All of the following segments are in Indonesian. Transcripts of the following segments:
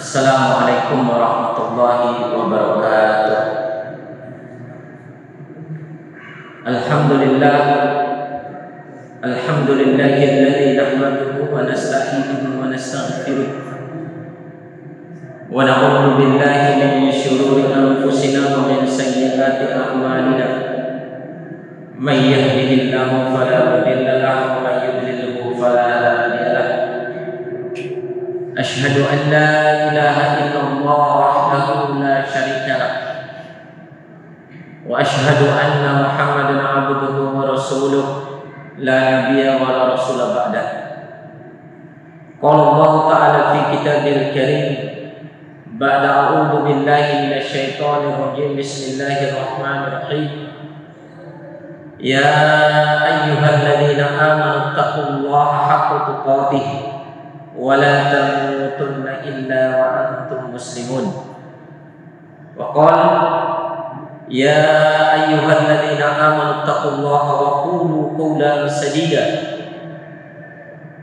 Assalamualaikum warahmatullahi wabarakatuh. Alhamdulillahilladzi nahmaduhu wa nasta'inuhu wa nastaghfiruh wa na'udzu billahi min shururi anfusina wa min sayyiati a'malina. May yahdihillahu fala mudilla lahu wa may yudlilhu fala hadiya lahu. Asyhadu an la ilaha illallah wahdahu la syarika lah wa asyhadu anna Muhammadan abduhu wa rasuluh la nabiyya wa la rasula ba'dah. Qala Allah ta'ala fi kitabil karim ba'da a'udzu billahi minasy syaithanir rajim. Bismillahirrahmanirrahim. Ya ayyuhalladzina amanu taqullaha haqqa tuqatih wa la tamutunna illa wa antum muslimun. Wa qala ya ayyuhalladzina amanu taqullaha wa qulu qawlan sadida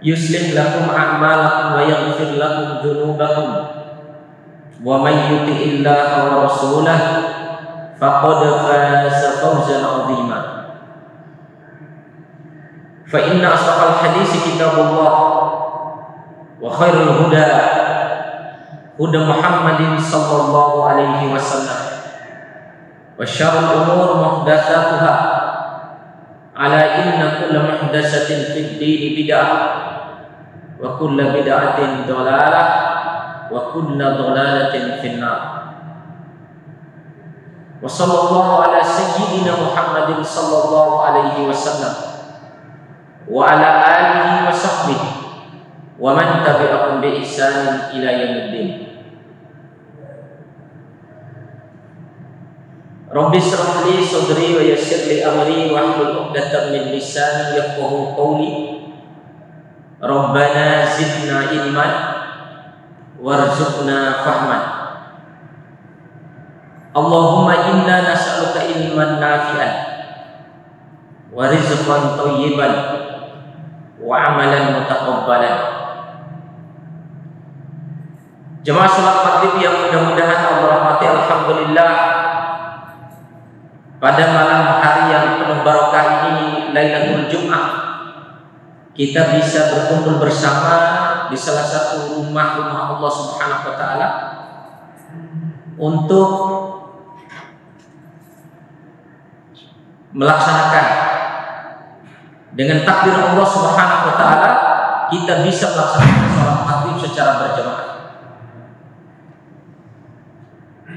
yuslih lakum a'malakum wa yaghfir lakum dhunubakum wa may yuti'illaha wa rasulahu faqad faza fawzan 'azima. Fa inna asdaqal hadits kitabullah wa khairul huda huda Muhammadin sallallahu alaihi wasallam wa syarrul umur muhdatsatuha ala inna kulla muhdatsatin fid din bid'ah wa kulla bid'atin dhalalah wa kulla dhalalatin finnar. Wa sallallahu ala sayyidina Muhammadin sallallahu alaihi wasallam wa ala alihi wa sahbihi wa man tabi'ahum bi ihsanin ila yaumiddin. Rabbi shrah li sadri wa yassir li amri wa hlul 'uqdatam min lisani yafqahu qawli. Rabbana zidna ilman warzuqna fahman. Allahumma inna nas'aluka ilman nafi'an wa rizqan thayyiban wa amalan mutaqabbalan. Jemaah salat maghrib yang mudah-mudahan Allah rahmati, alhamdulillah, pada malam hari yang penuh barokah ini, Lailatul Jum'ah, kita bisa berkumpul bersama di salah satu rumah-rumah Allah Subhanahu wa taala untuk melaksanakan dengan takdir Allah Subhanahu wa taala, kita bisa melaksanakan salat maghrib secara berjamaah.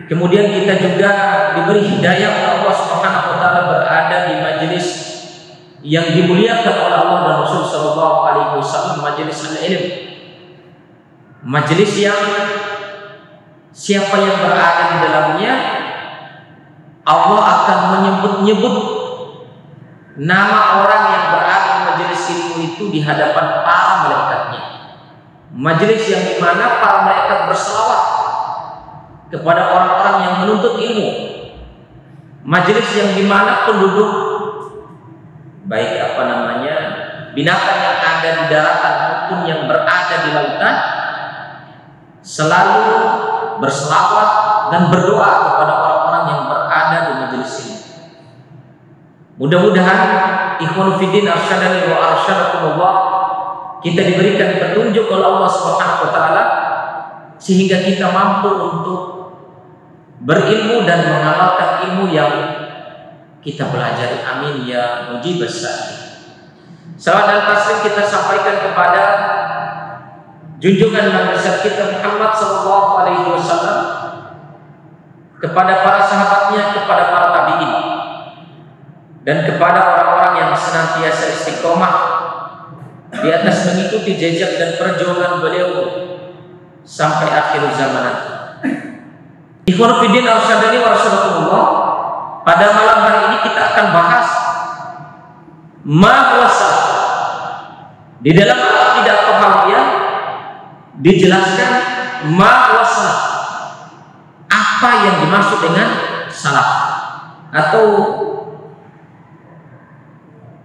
Kemudian kita juga diberi hidayah oleh Allah Subhanahu wa taala berada di majelis yang dimuliakan oleh Allah dan Rasul sallallahu alaihi wasallam, majelis al-ilm. Majelis yang siapa yang berada di dalamnya Allah akan menyebut-nyebut nama orang yang berada di majelis ilmu itu di hadapan para malaikatnya. Majelis yang dimana para malaikat berselawat kepada orang-orang yang menuntut ilmu. Majelis yang dimana penduduk, baik binatang yang ada di daratan maupun yang berada di lautan, selalu berselawat dan berdoa kepada orang-orang yang berada di majelis ini. Mudah-mudahan ikhwan fillah arsyadani wa arsyadakumullah, kita diberikan petunjuk oleh Allah Subhanahu wa taala sehingga kita mampu untuk berilmu dan mengamalkan ilmu yang kita pelajari. Amin ya mujibas sa'il. Salawat dan taslim kita sampaikan kepada junjungan Nabi kita Muhammad sallallahu alaihi wasallam, kepada para sahabatnya, kepada para tabi'in, dan kepada orang-orang yang senantiasa istiqomah di atas mengikuti jejak dan perjuangan beliau sampai akhir zaman nanti. Ikhwan fillah arsyadani wa rasulullah, pada malam hari ini kita akan bahas ma'wasa. Di dalam akidah Tahawiyah dijelaskan ma'wasa, apa yang dimaksud dengan salaf, atau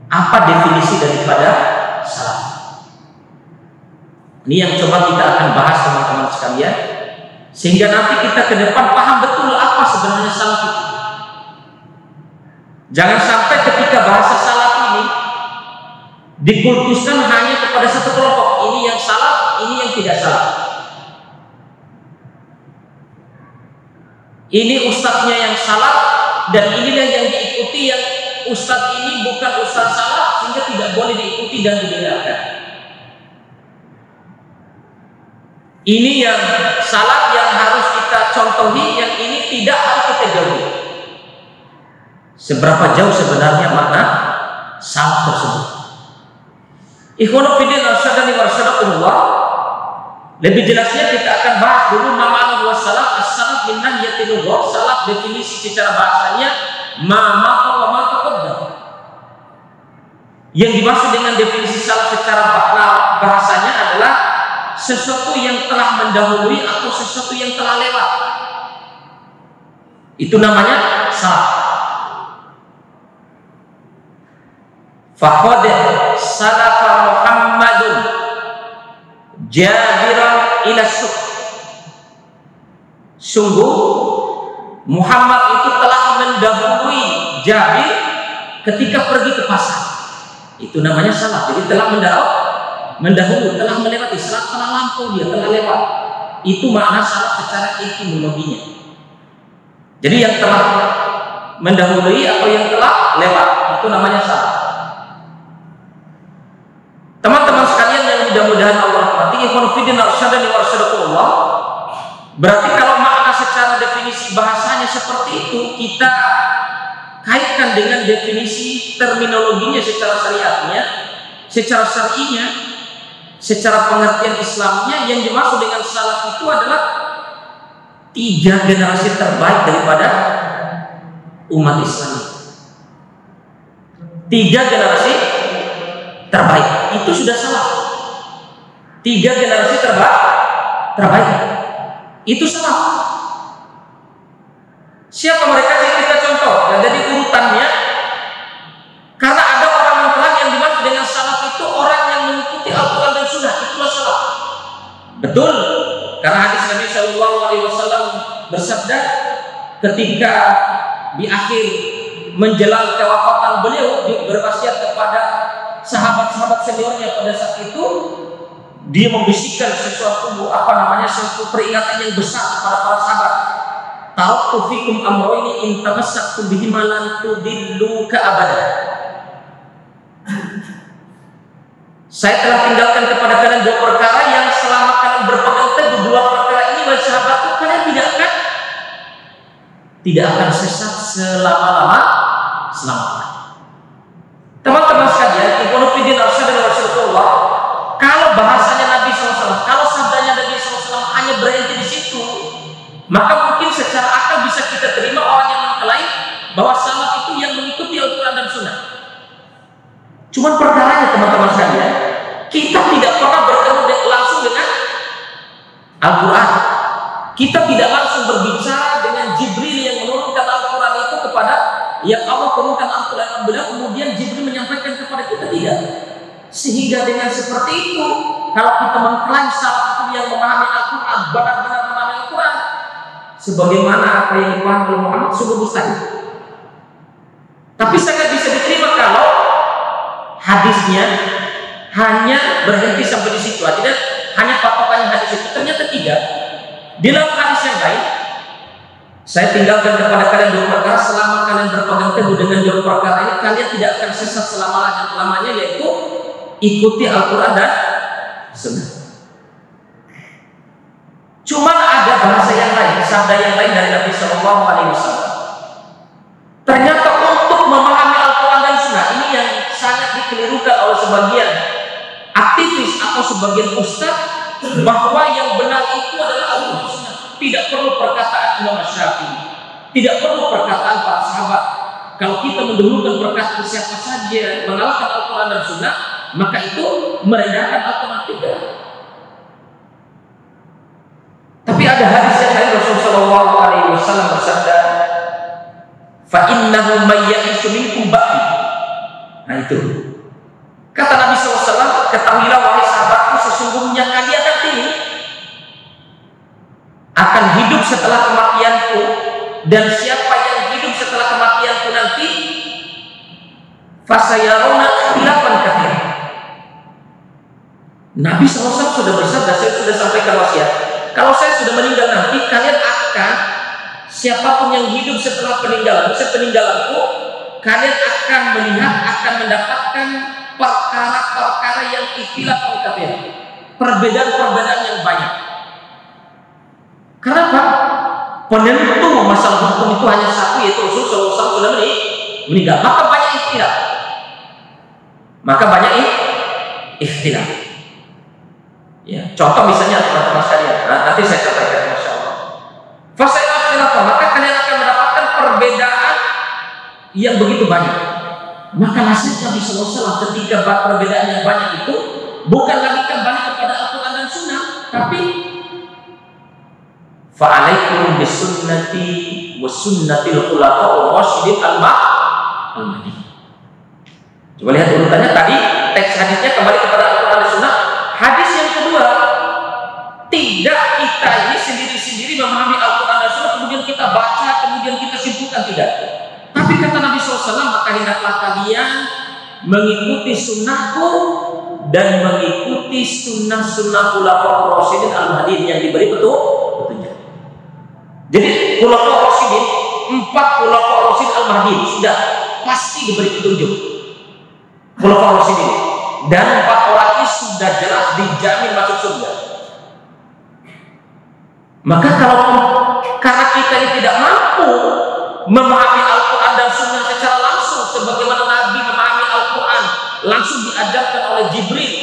apa definisi daripada salaf. Ini yang coba kita akan bahas teman-teman sekalian Sehingga nanti kita ke depan paham betul apa sebenarnya salaf itu. Jangan sampai ketika bahasa salaf ini dikultuskan hanya kepada satu kelompok. Ini yang salaf, ini yang tidak salaf. Ini ustadznya yang salaf dan inilah yang diikuti, yang ustadz ini bukan ustadz salaf sehingga tidak boleh diikuti dan didengarkan. Ini yang salaf yang harus kita contohi, yang ini tidak harus kita jauhi. Seberapa jauh sebenarnya makna salaf tersebut? Ikhwanu fiddin arsyadani warsyadakumullah. Lebih jelasnya kita akan bahas dulu ma'ana wa salaf. As-salaf min nahiyatil lughah. Salaf definisi secara bahasanya ma maqa wa ma taqaddam. Yang dimaksud dengan definisi salaf secara bahasanya adalah sesuatu yang telah mendahului atau sesuatu yang telah lewat. Itu namanya salaf. Faqad salafa Muhammadun jabiran ila suq. Sungguh Muhammad itu telah mendahului Jabir ketika pergi ke pasar. Itu namanya salaf. Jadi telah mendahului, telah melewati, telah lampau, dia telah lewat. Itu makna salaf secara etimologinya. Jadi yang telah mendahului atau yang telah lewat, itu namanya salaf. Teman-teman sekalian yang mudah-mudahan Allah rahmati, ikhwan fillah arsyadani warsyadakumullah. Berarti kalau makna secara definisi bahasanya seperti itu, kita kaitkan dengan definisi terminologinya secara syariatnya, secara syar'inya, secara pengertian Islamnya. Yang dimaksud dengan salaf itu adalah 3 generasi terbaik daripada umat Islam. 3 generasi terbaik itu sudah salaf. 3 generasi terbaik itu salaf. Siapa mereka? Kita contoh. Dan jadi urutannya, karena ada orang mutlak yang dimaksud dengan salaf itu orang yang mengikuti Al-Quran dan Sunnah, itulah salaf. Betul, karena hadis Nabi Shallallahu Alaihi Wasallam bersabda ketika di akhir menjelang kewafatan beliau, berwasiat kepada sahabat-sahabat seniornya pada saat itu, dia membisikkan sesuatu suatu peringatan yang besar kepada para sahabat. Taraktu fikum amroini in tamassaktum bihima lan tudillu ka abada. Saya telah tinggalkan kepada kalian 2 perkara yang selama kalian berpegang teguh 2 perkara ini, wahai sahabatku, kalian tidak akan sesat selama-lamanya. Teman-teman sekalian, ikhwan fillah arsyadani warsyadakumullah, kalau bahasanya Nabi SAW, kalau sabdanya Nabi SAW hanya berhenti di situ, maka mungkin secara akal bisa kita terima orang yang mengklaim bahwa salaf itu yang mengikuti Al-Quran dan Sunnah. Cuman perkaranya teman-teman sekalian, kita tidak pernah bertemu langsung dengan Al-Quran. Kita tidak langsung berbicara dengan Jibril yang menurunkan Al-Quran itu kepada yang Allah turunkan Al-Quran beliau, kemudian Jibril menyampaikan kepada kita, tidak. Sehingga dengan seperti itu, kalau kita mengklaim salaf itu yang memahami Al-Quran, benar-benar memahami Al-Quran sebagaimana apa yang dipahami oleh Muhammad, sungguh mustahil. Tapi sangat bisa diterima kalau hadisnya hanya berhenti sampai di situ, tidak hanya patokannya hadis itu. Ternyata tidak. Di dalam hadis yang lain, saya tinggalkan kepada kalian 2 perkara, selama kalian berpegang teguh dengan 2 perkara ini, kalian tidak akan sesat selama-lamanya, yaitu ikuti Al-Quran dan Sunnah. Cuman ada bahasa yang lain, sabda yang lain dari Nabi Shallallahu Alaihi Wasallam. Ternyata untuk memahami Al-Quran dan Sunnah ini yang sangat dikelirukan oleh sebagian aktivis atau sebagian ustaz, bahwa yang benar itu adalah Al-Quran dan Sunnah. Tidak perlu perkataan Imam Syafi'i, tidak perlu perkataan para sahabat. Kalau kita mendahulukan perkataan siapa saja mengalahkan Al-Quran dan Sunnah, maka itu merendahkan Al-Quran. Tidak. Tapi ada hadis yang lain, Rasulullah Shallallahu Alaihi Wasallam bersabda, "Fa innahu may ya'ishu minkum ba'di." Nah itu. Kata Nabi SAW, ketahuilah wahai sahabatku, sesungguhnya kalian nanti akan setelah kematianku dan siapa yang hidup setelah kematianku nanti, fasayaruna ikhtilafan katsiran. Nabi SAW sudah bersabda, saya sudah sampaikan wasiat, kalau saya sudah meninggal nanti, kalian akan, siapapun yang hidup setelah peninggalanku, kalian akan melihat, akan mendapatkan perkara-perkara yang ikhtilafan katsiran, perbedaan-perbedaan yang banyak. Kenapa? Penentu masalah hukum itu hanya satu, yaitu Rasulullah SAW sudah meninggal. Maka banyak ikhtilaf. Ikhtilaf. Ya, contoh misalnya teman-teman sekalian. Nanti saya sampaikan, masya Allah. Fasailah ikhtilaf, maka kalian akan mendapatkan perbedaan yang begitu banyak. Maka nasihat Nabi SAW ketika perbedaan yang banyak itu bukan lagi kembali kepada Al-Quran dan Sunnah, tapi fa'alaikum bisunnati wa sunnatil khulafa'ur rasyidin al-mahdiyyin. Coba lihat urutannya tadi, teks hadisnya kembali kepada Al-Quran dan Sunnah. Hadis yang kedua, tidak kita ini sendiri-sendiri memahami Al-Quran dan Sunnah kemudian kita baca, kemudian kita simpulkan, tidak. Tapi kata Nabi SAW, maka hendaklah kalian mengikuti sunnahku dan mengikuti sunnah-sunnah khulafa'ur rasyidin al-mahdiyyin yang diberi petunjuk. Jadi khulafa'ur rasyidin, 4 khulafa'ur rasyidin al-mahdiyyin sudah pasti diberi petunjuk. Khulafa'ur rasyidin dan 4 orang ini sudah jelas dijamin masuk surga. Maka kalau karena kita ini tidak mampu memahami Al-Quran dan Sunnah secara langsung sebagaimana Nabi memahami Al-Quran langsung diajarkan oleh Jibril,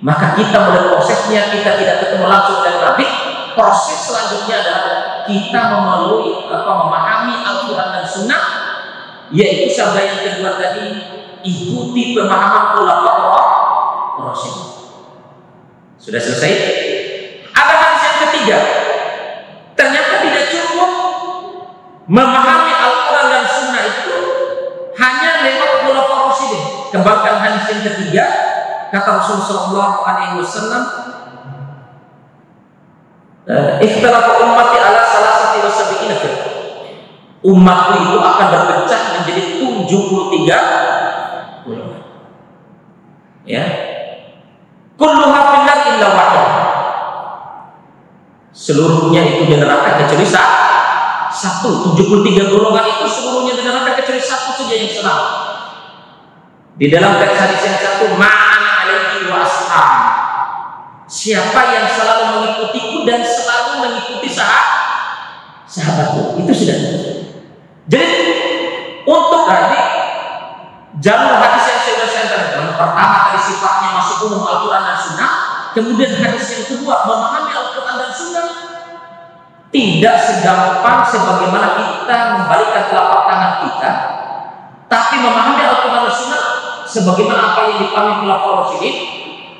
maka kita mulai prosesnya, kita tidak ketemu langsung dengan Nabi. Proses selanjutnya adalah kita memahami Al-Quran dan Sunnah, yaitu sabda yang kedua tadi, ikuti pemahaman khulafa'ur rasyidin. Sudah selesai? Ada hadis yang ketiga, ternyata tidak cukup memahami Al-Quran dan Sunnah itu hanya lewat khulafa'ur rasyidin. Kembangkan hadis yang ketiga, kata Rasulullah SAW, ikhtalafa ummati ala salasati wa sab'ina firqah. Umatku itu akan berpecah menjadi 73 golongan. Ya. Kulluha finnar illa wahidah. Seluruhnya itu di neraka kecuali satu. 73 golongan itu seluruhnya di neraka kecuali satu saja yang selamat. Di dalam teks hadis yang satu, ma'ana alaihi wa ashab. Siapa yang selalu mengikutiku dan selalu mengikuti sahabatku, itu sudah. Jadi untuk tadi jalur hadis yang saya sampaikan, pertama tadi sifatnya masuk umum Al-Quran dan Sunnah, kemudian hadis yang kedua memahami Al-Quran dan Sunnah tidak segampang sebagaimana kita membalikkan telapak tangan kita, tapi memahami Al-Quran dan Sunnah sebagaimana apa yang dipahami khulafa'ur rasyidin.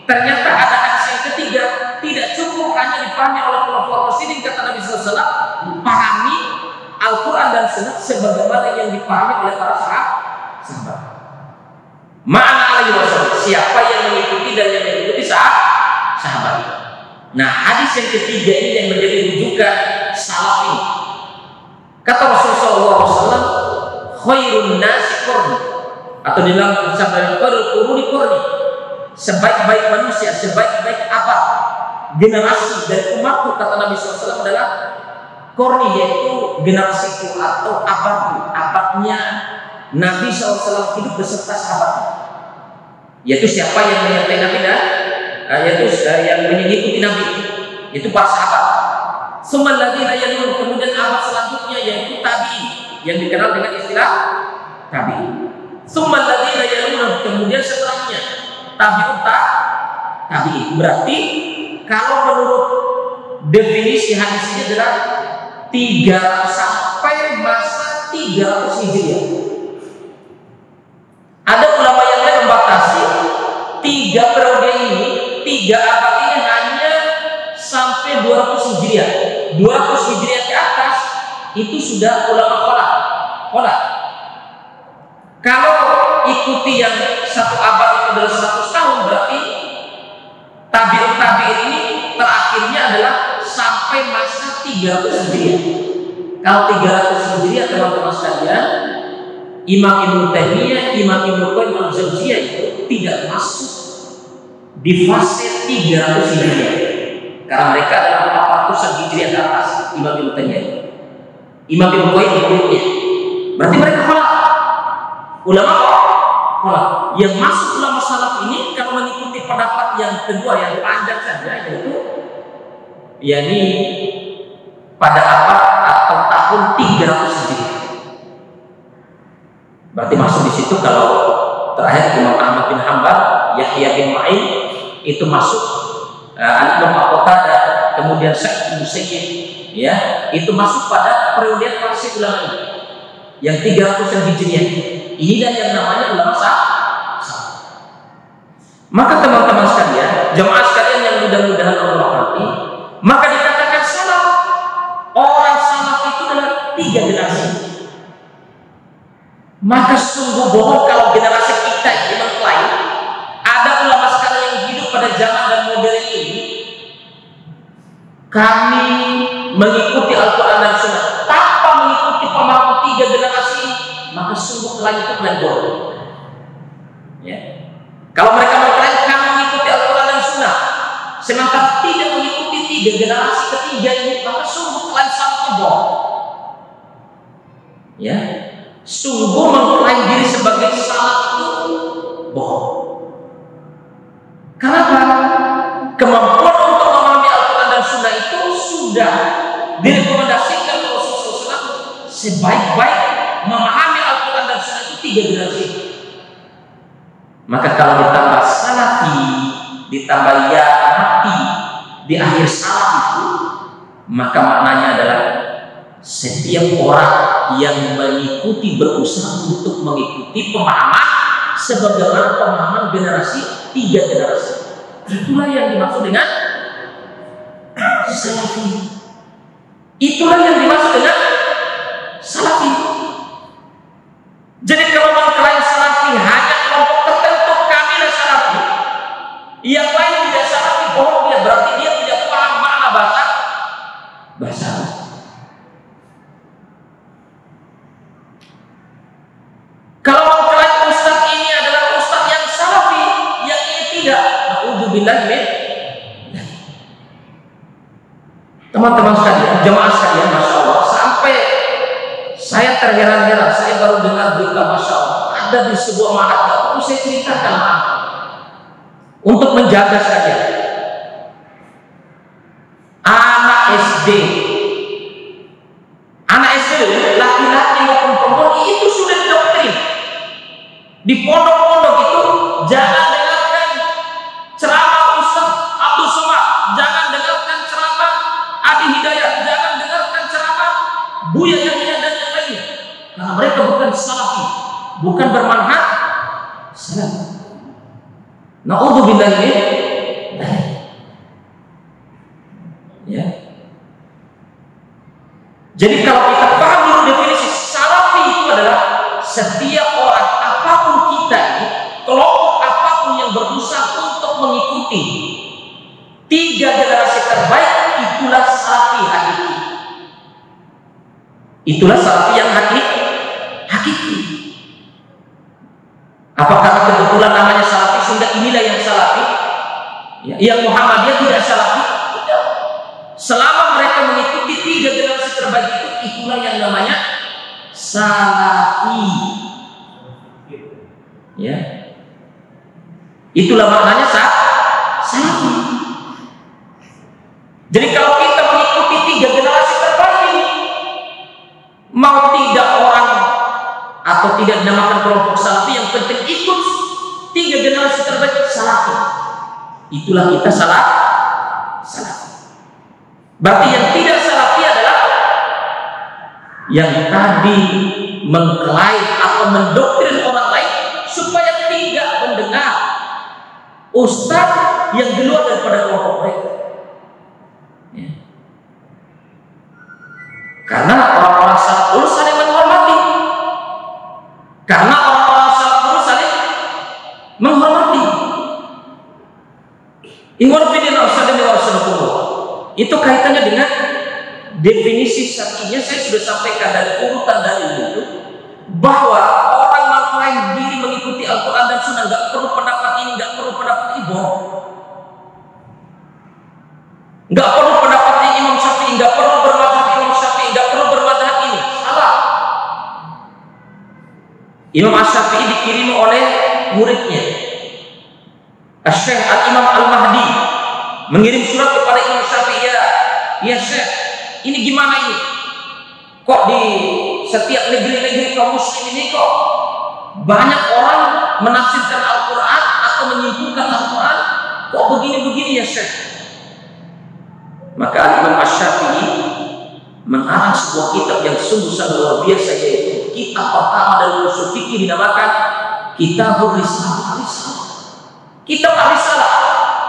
Ternyata ada hadis yang ketiga, tidak cukup hanya dipahami oleh khulafa'ur rasyidin, kata Nabi SAW, pahami Al-Quran dan Sunnah sebagaimana yang dipahami oleh para sahabat. Ma'ana alaihi wasallam, siapa yang mengikuti dan yang mengikuti sahabat. Nah, hadis yang ketiga ini yang menjadi rujukan salaf ini. Kata Rasulullah SAW, khairun nasi qurni, atau di dalam sabda khairul quruni qurni, sebaik-baik manusia, sebaik-baik abad, generasi dari umatku, kata Nabi SAW adalah qurni, yaitu generasiku atau abadnya Nabi SAW hidup beserta sahabatnya, yaitu siapa yang menyertai Nabi dan yaitu yang mengikuti Nabi, itu para sahabat. Sumalladzina yalun, kemudian abad selanjutnya yaitu tabi'in, yang dikenal dengan istilah tabi'in. Sumalladzina yalun, kemudian setelahnya tabi'ut tabi'in. Berarti kalau menurut definisi hadis ini adalah 3 sampai masa 300 Hijriah. Ada ulama yang lain membatasi 3 periode ini, 3 abad ini hanya sampai 200 Hijriah. 200 Hijriah ke atas itu sudah ulama kholat. Kalau ikuti yang 1 abad itu adalah 100 tahun, berarti tabi'in ini terakhirnya adalah sampai masa 300 300 Hijriah. Kalau 300 Hijriah teman-teman sekalian, Imam Ibnu Taimiyah, Imam Ibnu Qayyim al-Jauziyah itu tidak masuk di fase 300 Hijriah. Karena mereka adalah 400-an Hijriah ke atas. Imam Ibnu Taimiyah, Imam Ibnu Qayyim berikutnya. Berarti mereka kholaf. Ulama kholaf. Yang masuk ulama salaf ini kalau mengikuti pendapat yang kedua yang panjang saja, yaitu yakni pada abad atau tahun 300 Hijriah. Berarti masuk di situ. Kalau terakhir Imam Ahmad bin Hanbal, Yahya bin Ma'in itu masuk, Al-Imam Al-Qatadah, kemudian Sa'id bin Musayyib, ya, itu masuk pada periode fase ulama ini yang 300 Hijriah. Inilah yang namanya ulama salaf. Maka teman-teman sekalian, jemaah sekalian yang mudah-mudahan Allah rahmati, maka dikatakan salaf. Orang salaf itu adalah 3 generasi. Maka sungguh bohong kalau generasi kita ini mengklaim ada ulama sekarang yang hidup pada zaman dan modern ini, kami mengikuti Al-Quran dan Sunnah tanpa mengikuti pemahaman 3 generasi ini, maka sungguh klaim itu klaim bohong. Ya. Kalau mereka mengklaim kami mengikuti Al-Quran dan Sunnah sementara tidak mengikuti 3 generasi ketiga ini, maka sungguh klaim salafnya bohong. Ya. Sungguh mengklaim diri sebagai salaf itu bohong. Kenapa? Kemampuan untuk memahami Al-Quran dan Sunnah itu sudah direkomendasikan oleh Rasulullah SAW. Sebaik-baik memahami Al-Quran dan Sunnah itu 3 generasi. Maka kalau ditambah salafi, ditambah ya mati di akhir salaf itu, maka maknanya adalah setiap orang yang mengikuti, berusaha untuk mengikuti pemahaman sebagaimana pemahaman generasi 3 generasi. Itulah yang dimaksud dengan salafi. Itulah yang dimaksud dengan salafi. Jadi kalau mengklaim salafi hanya kelompok tertentu, kamilah salafi, yang lain tidak salafi, bohong dia. Berarti dia tidak paham makna bahasa. Kalau mengklaim ustaz ini adalah ustaz yang salafi, yang ini tidak, na'udzubillah min. Teman-teman sekalian, jemaah sekalian, masya Allah, sampai saya terheran-heran. Saya baru dengar berita, masya Allah, ada di sebuah ma'had, gak perlu saya ceritakan, maaf, untuk menjaga saja anak SD, laki-laki maupun perempuan itu sudah didoktrin di pondok-pondok itu. Jangan dengarkan ceramah Ustaz Abdul Somad, jangan dengarkan ceramah Adi Hidayat, jangan dengarkan ceramah Buya Yahya dan yang lainnya, karena mereka bukan salafi, bukan bermanhaj salafi. Na'udzubillah min. Ya. Jadi kalau kita paham dulu definisi salafi itu adalah setiap orang, apapun kita ini, kelompok apapun yang berusaha untuk mengikuti 3 generasi terbaik, itulah salafi hakiki. Itulah salafi yang hakiki. Apakah kebetulan namanya salafi sehingga inilah yang salafi? Ya, yang Muhammadiyah tidak salafi? Tidak. Selama mereka mengikuti 3 generasi terbaik itu, itulah yang namanya salafi. Ya. Itulah maknanya salafi. Jadi kalau kita mengikuti 3 generasi terbaik ini, mau tidak orang atau tidak dinamakan kelompok salafi, yang penting ikut 3 generasi terbaik salafi. Itulah kita salafi. Berarti yang tidak salafi adalah yang tadi mengklaim atau mendoktrin orang lain supaya tidak mendengar ustaz yang di luar daripada kelompok mereka. Ya. Karena orang-orang salaf dulu saling menghormati. Karena orang-orang salaf dulu saling menghormati. Ikhwan fillah, itu kaitannya dengan definisi syar'inya saya sudah sampaikan dari urutan dalil itu, bahwa orang mengklaim diri mengikuti Al-Quran dan Sunnah nggak perlu pendapat ini, nggak perlu pendapat ini, bohong. Nggak perlu pendapatnya Imam Syafi'i, nggak perlu bermadzhab Imam Syafi'i, nggak perlu bermadzhab ini, salah. Imam Syafi'i dikirim oleh muridnya Syekh Al-Imam Al-Mahdi, mengirim surat kepada Imam Syafi'i, ya Syekh, ini gimana ini? Kok di setiap negeri-negeri kaum muslim ini kok banyak orang menafsirkan Al-Quran atau menyimpulkan Al-Quran, kok begini-begini ya Syekh? Maka Imam Syafi'i mengarang sebuah kitab yang sungguh sangat luar biasa, yaitu kitab pertama dari usul fikih dinamakan Kitabur Risalah. Kitab Ar-Risalah.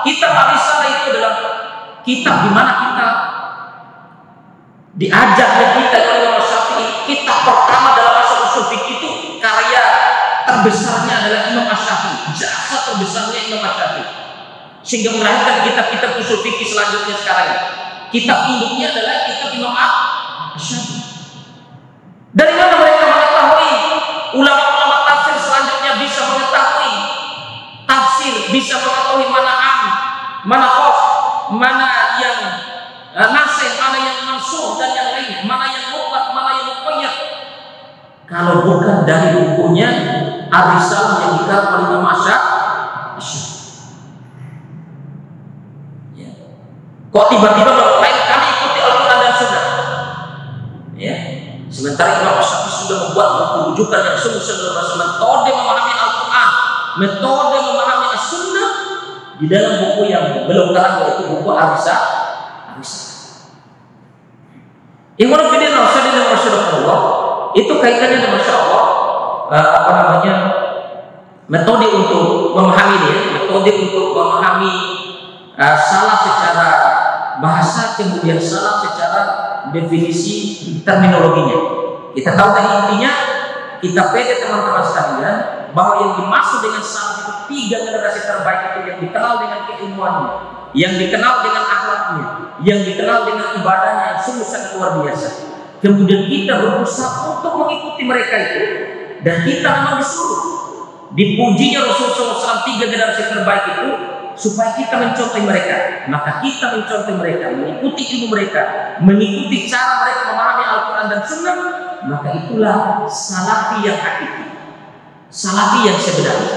Kitab Ar-Risalah itu adalah kitab di mana kita diajak dan kita oleh Imam Syafi'i. Kitab pertama dalam masalah usul fikih itu karya terbesarnya adalah Imam Syafi'i. Jasa terbesarnya Imam Syafi'i. Sehingga melahirkan kitab-kitab usul fikih selanjutnya sekarang. Kitab induknya adalah kitab Imam Syafi'i. Dari mana mereka mengetahui? Ulama-ulama tafsir selanjutnya bisa mengetahui tafsir, bisa mengetahui mana mana khos, mana yang nasih, mana yang mansukh dan yang lain, mana yang mutlak, mana yang muqayyad. Kalau bukan dari bukunya Ar-Risalah yang dikarang oleh Imam Syafi'i. Ya. Kok tiba-tiba mengklaim kami ikuti Al-Quran dan Sunnah? Ya. Sementara Imam Syafi'i sudah membuat buku rujukan yang sungguh-sungguh metode memahami Al-Quran, metode memahami As-Sunnah di dalam buku yang belum kalah, yaitu buku Ar-Risalah. Ikhwan fillah dan masyaallah, itu kaitannya dengan masyaallah metode untuk memahami dia, metode untuk memahami salah secara bahasa, kemudian salah secara definisi terminologinya. Kita tahu tadi intinya, kita pede teman-teman sekalian, bahwa yang dimaksud dengan salah itu 3 generasi terbaik itu yang dikenal dengan keilmuannya, yang dikenal dengan akhlaknya, yang dikenal dengan ibadahnya yang sungguh sangat luar biasa. Kemudian kita berusaha untuk mengikuti mereka itu, dan kita memang disuruh, dipujinya Rasulullah SAW 3 generasi terbaik itu supaya kita mencontoh mereka. Maka kita mencontoh mereka, mengikuti ilmu mereka, mengikuti cara mereka memahami Al-Quran dan Sunnah. Maka itulah salafi yang hakiki, salafi yang sebenarnya,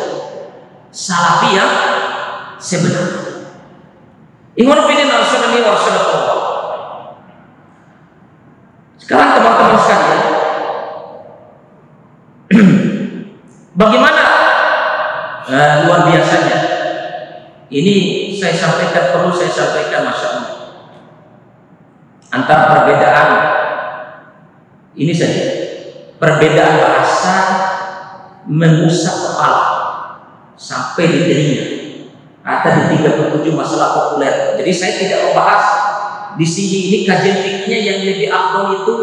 salafi yang sebenarnya. Ikhwan fillah rahimani wa rahimakumullah. Sekarang teman-teman sekalian, bagaimana luar biasanya ini saya sampaikan, perlu saya sampaikan, masya Allah, antara perbedaan ini saja, perbedaan bahasa mengusap kepala sampai di telinga. Ada di 37 masalah populer. Jadi saya tidak membahas di sini, ini kajian fikihnya yang lebih afdol itu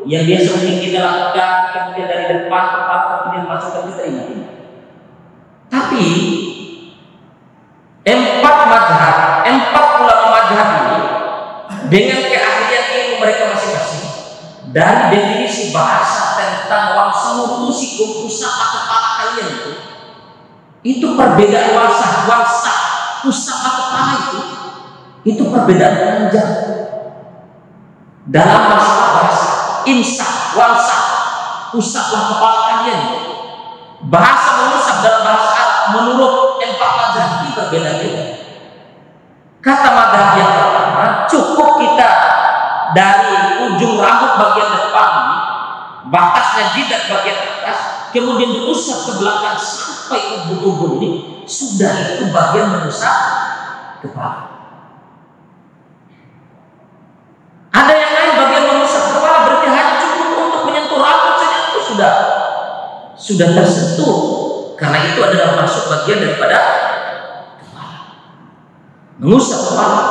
yang biasa mungkin kita lakukan, kemudian dari depan ke belakang, kemudian masukkan ke telinga ini. Tapi 4 mazhab, 4 ulama mazhab ini dengan keahlian ilmu mereka masing-masing, dari definisi bahasa tentang wangsamu musikum, usaha kepala kalian itu perbedaan wansah, usaha kepala itu perbedaan panjang dalam masalah bahasa. Imsak, wansah, usahlah kepala kalian. Bahasa mengusap dalam bahasa Arab menurut 4 mazhab itu berbeda-beda. Kata mazhab yang pertama, cukup kita dari ujung rambut bagian depan, batasnya jidat bagian atas, kemudian diusap ke belakang sampai ubun-ubun ini, sudah itu bagian mengusap kepala. Ada yang lain bagian mengusap kepala berarti hanya cukup untuk menyentuh rambut saja, itu sudah tersentuh, karena itu adalah masuk bagian daripada kepala, mengusap kepala.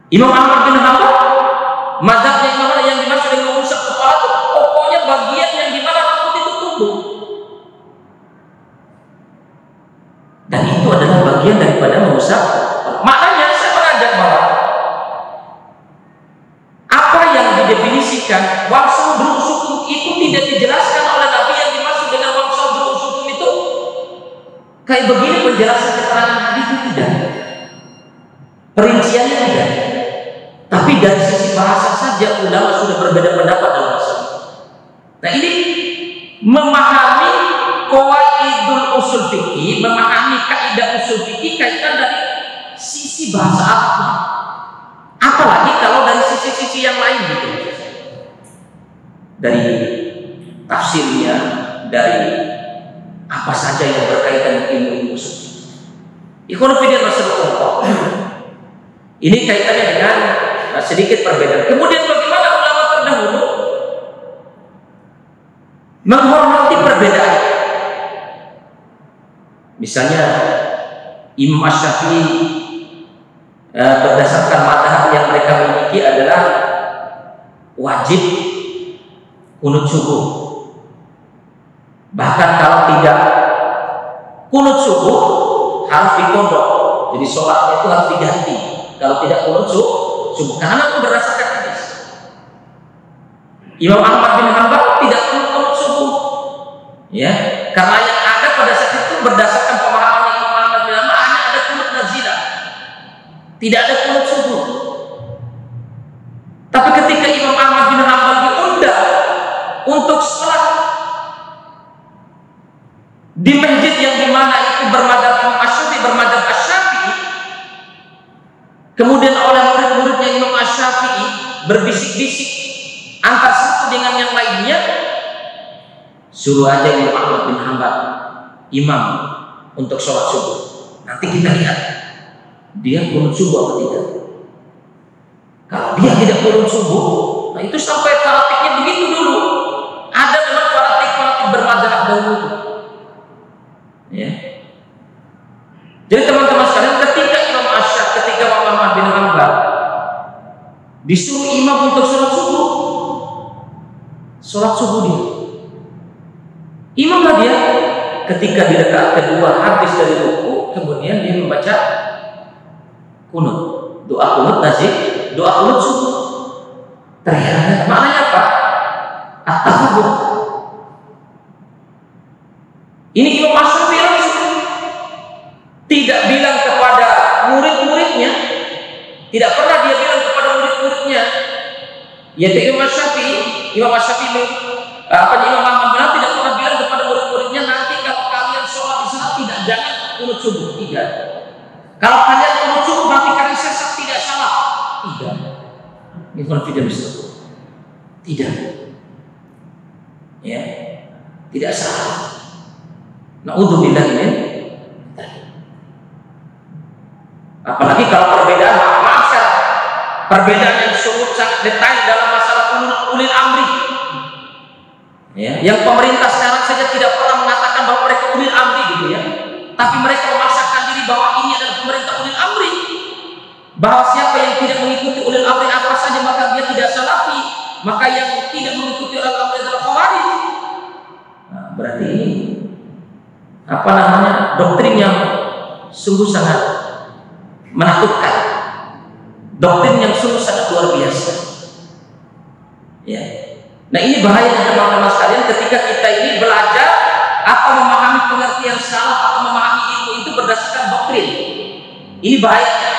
Imam Ahmad bin Hanbal, mazhabnya Imam Ahmad yang dimaksud dengan mengusap kepala itu pokoknya bagian yang dimana rambut itu tumbuh, dan itu adalah bagian daripada mengusap. Maknanya saya mengajak bahwa Kayak begini penjelasan keterangan hadis itu tidak, perinciannya tidak. Tapi dari sisi bahasa saja ulama sudah berbeda pendapat dalam masalah. Nah ini memahami qawaidul usul fikih, memahami kaidah usul fikih kaitan dari sisi bahasa Arab. Apalagi kalau dari sisi-sisi yang lain gitu. Dari tafsirnya, dari apa saja yang berkaitan dengan ilmu usul fikih. Ikhwan fillah masyaallah. Ini kaitannya dengan sedikit perbedaan. Kemudian bagaimana ulama terdahulu menghormati perbedaan. Misalnya Imam Asy-Syafi'i berdasarkan mazhab yang mereka miliki adalah wajib kunut subuh. Bahkan kalau tidak kunut subuh harus dikodok. Jadi sholatnya itu harus diganti. Kalau tidak kunut subuh, karena itu berdasarkan hadis. Imam Ahmad bin Hanbal tidak kunut subuh, ya, karena yang ada pada saat itu berdasarkan pemahaman Imam Ahmad bin Hanbal hanya ada kunut nazilah, tidak ada kunut subuh. Tapi ketika Imam Ahmad bin Hanbal diundang untuk sholat di masjid yang dimana itu bermadzhab Imam Asy-Syafi'i, bermadzhab Asy-Syafi'i, kemudian oleh murid-muridnya Imam Asy-Syafi'i berbisik-bisik antar satu dengan yang lainnya, suruh aja Imam Ahmad bin Hanbal imam untuk sholat subuh. Nanti kita lihat dia kunut subuh atau tidak. Kalau dia tidak kunut subuh, nah itu sampai fanatiknya begitu dulu. Ada memang fanatik bermadzhab dahulu. Ya. Jadi teman-teman sekalian, ketika Imam Asy-Syafi'i, ketika Imam Ahmad bin Hanbal disuruh imam untuk sholat subuh dia, imamlah dia. Ketika di rakaat kedua habis dari ruku, kemudian dia membaca kunut, doa kunut nazil, doa kunut subuh. Ternyata maknanya apa? At-tafabbur. Ini Imam Asy-Syafi'i langsung tidak bilang kepada murid-muridnya, tidak pernah dia bilang kepada murid-muridnya, yaitu Imam Asy-Syafi'i. Imam Ahmad bin Hanbal tidak pernah bilang kepada murid-muridnya, nanti kalau kalian sholat di sana jangan kunut subuh, tidak. Kalau kalian kunut subuh berarti kalian sesat, tidak salah, tidak. Ini confident tidak, ya, tidak salah. Na'udzubillah min. Apalagi kalau perbedaan perbedaan yang sangat detail dalam masalah ulil amri, ya, yang pemerintah sekarang saja tidak pernah mengatakan bahwa mereka ulil amri gitu ya, tapi mereka memaksakan diri bahwa ini adalah pemerintah ulil amri, bahwa siapa yang tidak mengikuti ulil amri apa saja maka dia tidak salafi, maka yang tidak mengikuti ulil amri adalah khawarij. Nah, berarti ini doktrin yang sungguh sangat menakutkan, doktrin yang sungguh sangat luar biasa, ya. Nah ini bahaya teman-teman sekalian, ketika kita ini belajar atau memahami pengertian salah atau memahami ilmu itu berdasarkan doktrin. Ini bahayanya.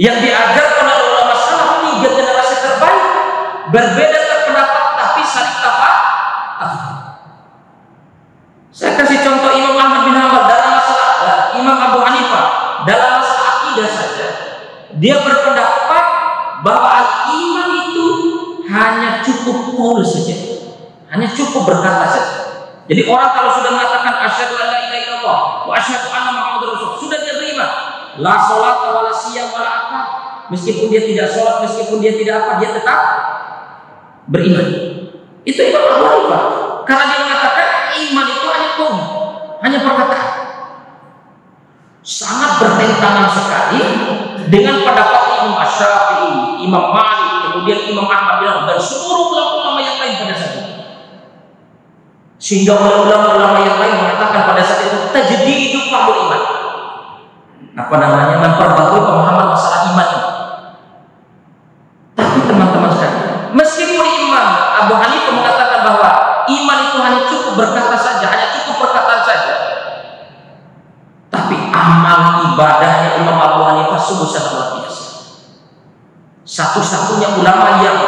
Yang diajarkan oleh ulama salaf 3 generasi terbaik, berbeda pendapat tapi saling tafaq. Saya kasih contoh Imam Ahmad bin Hanbal dalam masalah, Imam Abu Hanifah dalam masalah akidah saja, dia berpendapat bahwa iman itu hanya cukup qaul saja, hanya cukup berkata saja. Jadi orang kalau sudah mengatakan asyhadu an la ilaha illallah wa asyhadu anna muhammadar rasul, sudah dia terima. La salat wa la siyam wa la apa, meskipun dia tidak sholat, meskipun dia tidak apa, dia tetap beriman. Itu Imam Abu Hanifah, karena dia mengatakan iman itu hanya qaul, hanya perkataan. Sangat bertentangan sekali dengan pendapat Imam Asy-Syafi'i, Imam Malik, kemudian Imam Ahmad bin Hanbal dan seluruh ulama yang lain pada saat itu. Sehingga ulama-ulama yang lain mengatakan pada saat itu tajdidu fahmul iman. Memperbarui pemahaman masalah iman ini. Tapi teman-teman sekalian, meskipun Imam Abu Hanifah mengatakan bahwa iman itu hanya cukup berkata saja, hanya cukup perkataan saja, ibadahnya Imam Abu Hanifah sungguh sangat luar biasa. Satu-satunya ulama yang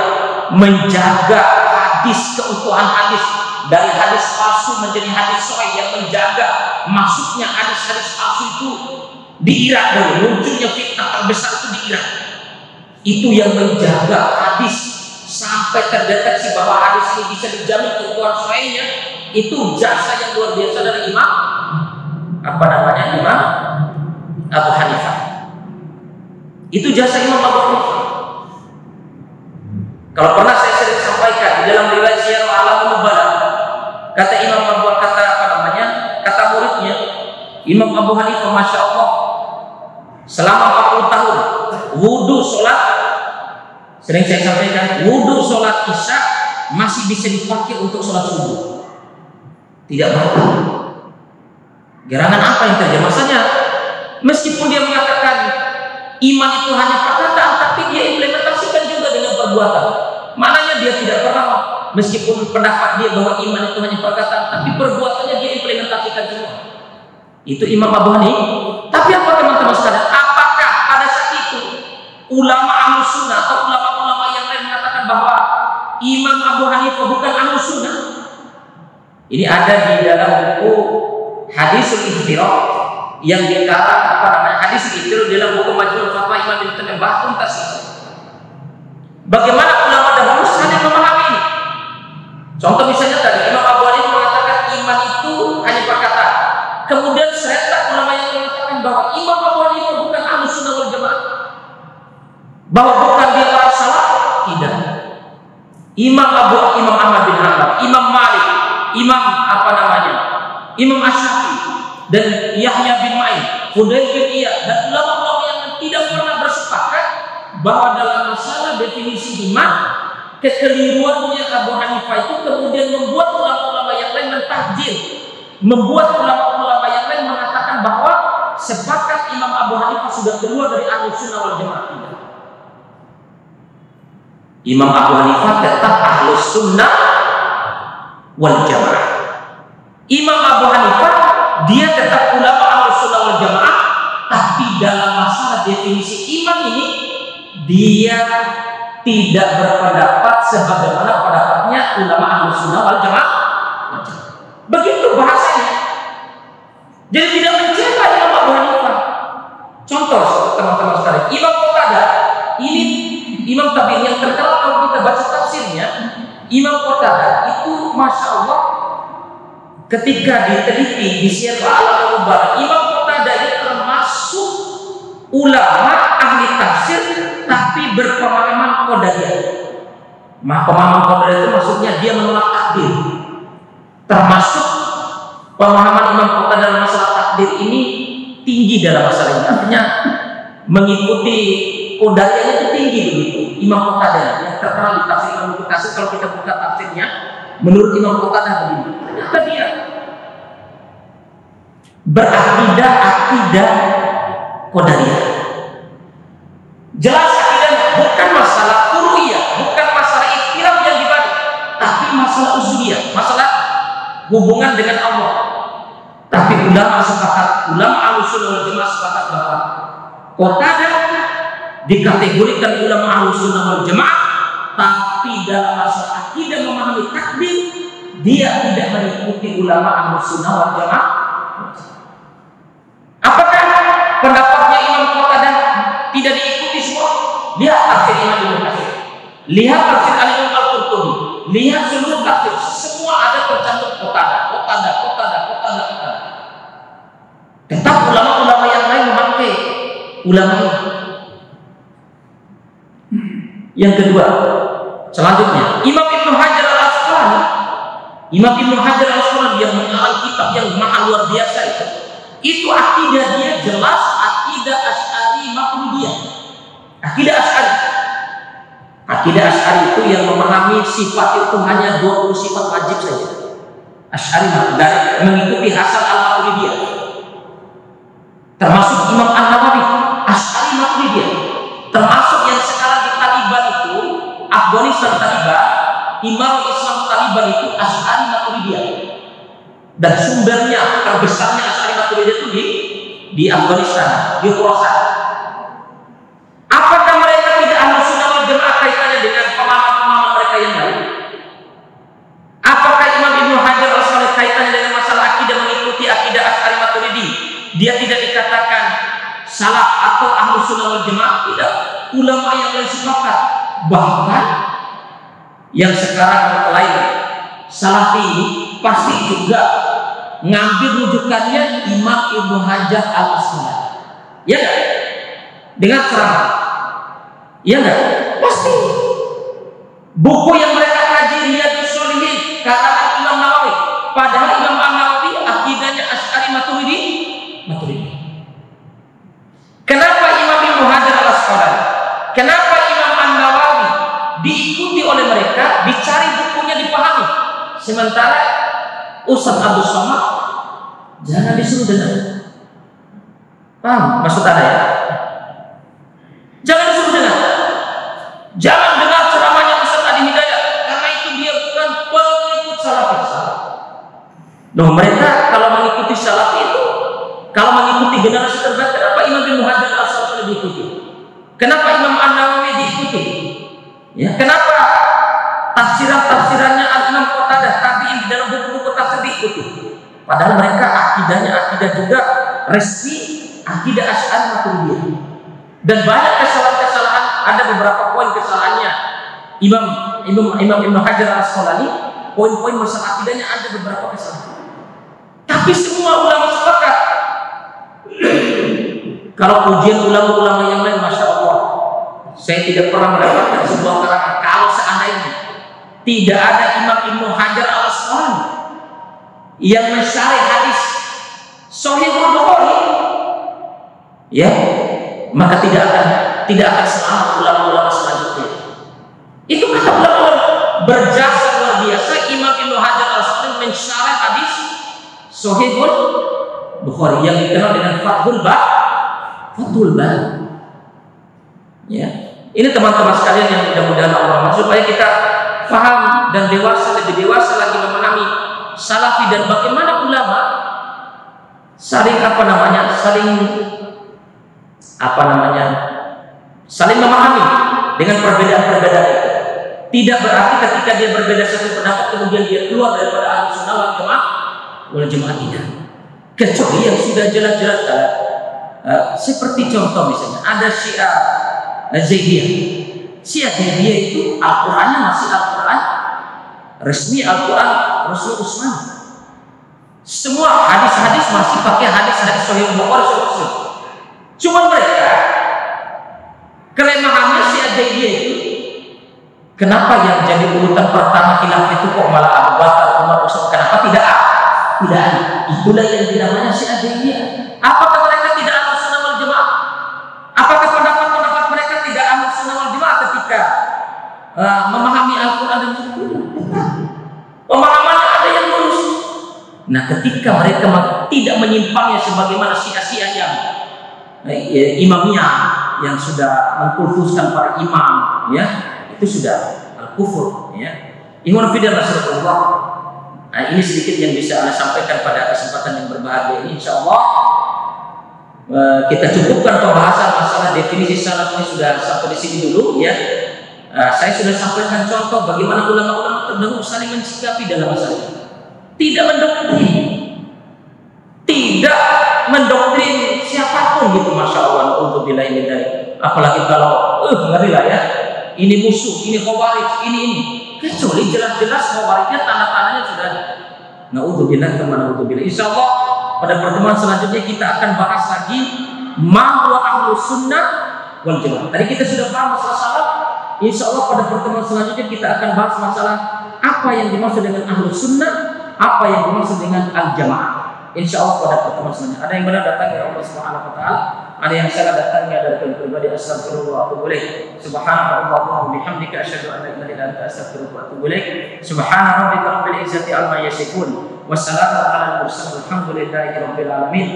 menjaga hadis, keutuhan hadis, dari hadis palsu menjadi hadis sahih, yang menjaga masuknya hadis-hadis palsu itu di Irak dulu, munculnya fitnah terbesar itu di Irak. Itu yang menjaga hadis sampai terdeteksi bahwa hadis ini bisa dijamin keutuhan sahihnya. Itu jasa yang luar biasa dari Imam Imam Abu Hanifah. Itu jasa Imam Abu Hanifah. Kalau pernah saya sering sampaikan di dalam riwayat Syiar A'lamul Nubala, kata Imam Abu, kata muridnya Imam Abu Hanifah, masya Allah, selama 40 tahun wudu sholat, sering saya sampaikan, wudu sholat isya masih bisa dipakai untuk sholat subuh, tidak batal. Gerangan apa yang terjadi? Maksudnya meskipun dia mengatakan iman itu hanya perkataan, tapi dia implementasikan juga dengan perbuatan. Maknanya dia tidak pernah, meskipun pendapat dia bahwa iman itu hanya perkataan, tapi perbuatannya dia implementasikan semua. Itu Imam Abu Hanifah. Tapi apa teman-teman sekalian? Apakah pada saat itu ulama Ahlus Sunnah atau ulama-ulama yang lain mengatakan bahwa Imam Abu Hanifah bukan Ahlus Sunnah? Ini ada di dalam buku Hadisul Iftiraq yang dikarang Hadisul Iftiraq dalam buku Majmu' Fatwa Imam Ibnu Taimiyah tuntas. Bagaimana ulama dahulu saling memahami ini? Contoh misalnya tadi Imam Abu Hanifah mengatakan iman itu hanya perkataan. Kemudian serentak ulama yang mengatakan bahwa Imam Abu Hanifah bukan Ahlus Sunnah wal Jamaah, bahwa bukan dia orang salah. Tidak. Imam Ahmad bin Hanbal, Imam Malik, Imam Asy-Syafi'i dan Yahya bin Ma'in, Fudail bin Iyad, dan ulama-ulama yang tidak pernah bersepakat bahwa dalam masalah definisi iman, kekeliruannya Abu Hanifah itu kemudian membuat ulama-ulama yang lain mentakjil, membuat ulama-ulama yang lain mengatakan bahwa sepakat Imam Abu Hanifah sudah keluar dari Ahlus Sunnah wal Jamaah. Tidak. Imam Abu Hanifah tetap Ahlus Sunnah wal Jamaah. Imam Abu Hanifah dia tetap ulama Ahlus Sunnah wal Jamaah, tapi dalam masalah definisi iman ini dia tidak berpendapat sebagaimana pendapatnya ulama Ahlus Sunnah wal Jamaah. Begitu bahasanya. Jadi tidak mencela Imam Abu Hanifah. Contoh teman-teman sekalian, Imam Qatadah ini Imam tabi'in yang terkenal. Kalau kita baca tafsirnya, Imam Qatadah itu masya Allah, ketika diteliti di Syiar A'lamul Nubala, Imam Qatadah ini termasuk ulama ahli tafsir tapi berpemahaman qadariyah. Pemahaman qadariyah itu maksudnya dia menolak takdir. Termasuk pemahaman Imam Qatadah dalam masalah takdir ini tinggi dalam masalah ini. Artinya mengikuti qadariyah itu tinggi begitu. Imam Qatadah yang terkenal di tafsir Imam Qatadah, kalau kita buka tafsirnya, menurut Imam Qatadah begini. Ternyata dia berakidah qadariyah. Jelas akidahnya bukan masalah uluhiyah, bukan masalah ikhtilaf yang dibagi, tapi masalah uzuliyah, masalah hubungan dengan Allah. Tapi ulama Ahlus Sunnah wal Jamaah sepakat bahwa Qatadah dikategorikan ulama Ahlus Sunnah wal Jamaah, tapi dalam masalah akidah memahami takdir dia tidak mengikuti ulama Ahlus Sunnah wal Jamaah. Apakah pendapatnya Imam Qatadah tidak diikuti semua? Lihat tafsir Imam Ibnu Katsir, lihat tafsir Al-Imam Al-Qurtubi, lihat seluruh tafsir, semua ada tercantum Qatadah. Tetap ulama-ulama yang lain memakai ulama ini. Yang kedua, selanjutnya Imam Ibnu Hajar Al-Asqalani. Imam Ibnu Hajar Al-Asqalani yang mengarang kitab yang maha luar biasa itu akidah dia jelas akidah Asy'ari Maturidiyah. Akidah Asy'ari itu yang memahami sifat itu hanya 20 sifat wajib saja. Asy'ari dan mengikuti Hasan Al-Maturidiyah. Termasuk Imam An-Nawawi, Asy'ari Maturidiyah. Termasuk yang sekarang di Taliban itu, Afghanistan Taliban, Imam Islam Taliban itu Asy'ari Maturidiyah. Dan sumbernya terbesarnya Asy'ari Maturidiyah itu di Afghanistan, di Khorasan. Apakah mereka tidak Ahlus Sunnah wal Jamaah kaitannya dengan pemahaman mereka yang lain? Apakah Imam Ibnu Hajar Al-Asqalani kaitannya dengan masalah akidah mengikuti akidah Asy'ari Maturidi? Dia tidak dikatakan salah atau Ahlus Sunnah wal Jamaah, tidak. Ulama yang lain sepakat. Bahkan yang sekarang lain Salafi ini pasti juga ngambil rujukannya Imam Ibnu Hajar Al-Asqalani. Ya enggak? Dengan ceramah. Ya enggak? Pasti. Buku yang mereka kaji Riyadhus Shalihin karangan Imam Nawawi. Padahal Imam Nawawi akidahnya Asy'ari Maturidi. Kenapa Imam Ibnu Hajar Al-Asqalani? Kenapa Imam Nawawi diikuti oleh mereka, dicari bukunya dipahami? Sementara Ustaz Abdul Somad jangan disuruh dengar. Paham maksud Anda ya? Jangan disuruh dengar. Jangan dengar ceramahnya Ustaz Adi Hidayat, karena itu dia bukan pengikut Salafi. Loh, mereka kalau mengikuti Salafi itu, kalau mengikuti generasi terbaik, kenapa Imam Ibnu Hajar Al-Asqalani diikuti? Kenapa Imam An-Nawawi diikuti? Ya, kenapa tafsiran-tafsirannya Al-Imam Qatadah tabi'in di dalam buku-buku tafsir diikuti? Padahal mereka akidahnya akidah juga resmi akidah Asy'ari Maturidiyah. Dan banyak kesalahan-kesalahan, ada beberapa poin kesalahannya Imam Ibnu Hajar Al-Asqalani, poin-poin masalah akidahnya ada beberapa kesalahan. Tapi semua ulama sepakat. Kalau pujian ulama-ulama yang lain, Masya Allah, saya tidak pernah mendapatkan sebuah karangan. Kalau seandainya tidak ada Imam Ibnu Hajar Al-Asqalani yang mensyarih hadis Sahih Bukhari, ya, maka tidak akan selamat ulama-ulama selanjutnya. Itu kata ulama berjasa luar biasa. Imam Ibnu Hajar Al-Asqalani mensyarih hadis Sahih Bukhari yang dikenal dengan Fathul Bari. Ya, ini teman-teman sekalian yang mudah-mudahan Allah supaya kita paham dan lebih dewasa lagi memahami Salafi dan bagaimana ulama saling memahami dengan perbedaan-perbedaan itu. Tidak berarti ketika dia berbeda satu pendapat kemudian dia keluar daripada Ahlus Sunnah wal Jamaah tidak. Kecuali yang sudah jelas-jelas seperti contoh misalnya ada Syiah Zaidiyah. Syiah Zaidiyah itu Al-Qur'annya masih Al-Qur'an resmi, Al-Qur'an Rasul Utsman. Semua hadis-hadis masih pakai hadis-hadis Sahih Bukhari, Sahih Muslim. Cuma mereka kelemahannya Syiah Zaidiyah itu, kenapa yang jadi urutan pertama khilaf itu kok malah Abu Bakar, Umar, Utsman? Kenapa tidak? Tidak. Itulah yang dinamanya Syiah Zaidiyah. Apakah mereka tidak Ahlus Sunnah wal Jamaah? Apakah pendapat-pendapat mereka tidak Ahlus Sunnah wal Jamaah ketika memahami Al-Quran dan Sunnah? Pemahamannya ada yang lurus. Nah, ketika mereka tidak menyimpangnya sebagaimana Syiah-Syiah yang imamiyah yang sudah mengkultuskan para imam, ya, itu sudah al-kufur, ya. Ikhwan fillah rasulullah. Nah, ini sedikit yang bisa Anda sampaikan pada kesempatan yang berbahagia ini. Insyaallah kita cukupkan pembahasan masalah definisi salaf ini sudah sampai di sini dulu, ya. Saya sudah sampaikan contoh bagaimana ulama-ulama terdahulu saling mensikapi dalam masalah ini. Tidak mendoktrin siapapun gitu, Masya Allah, untuk bilahi dari. Apalagi kalau ngeri lah ya, ini musuh, ini khawarij, ini. Kecuali jelas-jelas khawarijnya tanda-tandanya sudah naudzubillah kemana naudzubillah. Insyaallah pada pertemuan selanjutnya kita akan bahas lagi ma huwa Ahlus Sunnah wal Jamaah. Tadi kita sudah paham masalah salaf. Insyaallah pada pertemuan selanjutnya kita akan bahas masalah apa yang dimaksud dengan Ahlus Sunnah, apa yang dimaksud dengan Al-Jamaah. Insyaallah pada pertemuan selanjutnya. Ada yang benar datang dari Allah Subhanahu wa taala, ada yang salah datangnya dari pribadi. Astagfirullah wa atubu ilaik. Subhanallahumma wa bihamdika asyhadu an la ilaha illa anta astaghfiruka wa atubu ilaik. Subhana rabbika rabbil izzati amma yasifun. Wassalamu ala al-mursalin. Alhamdulillahi rabbil alamin.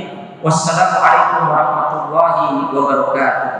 Wassalamu alaikum warahmatullahi wabarakatuh.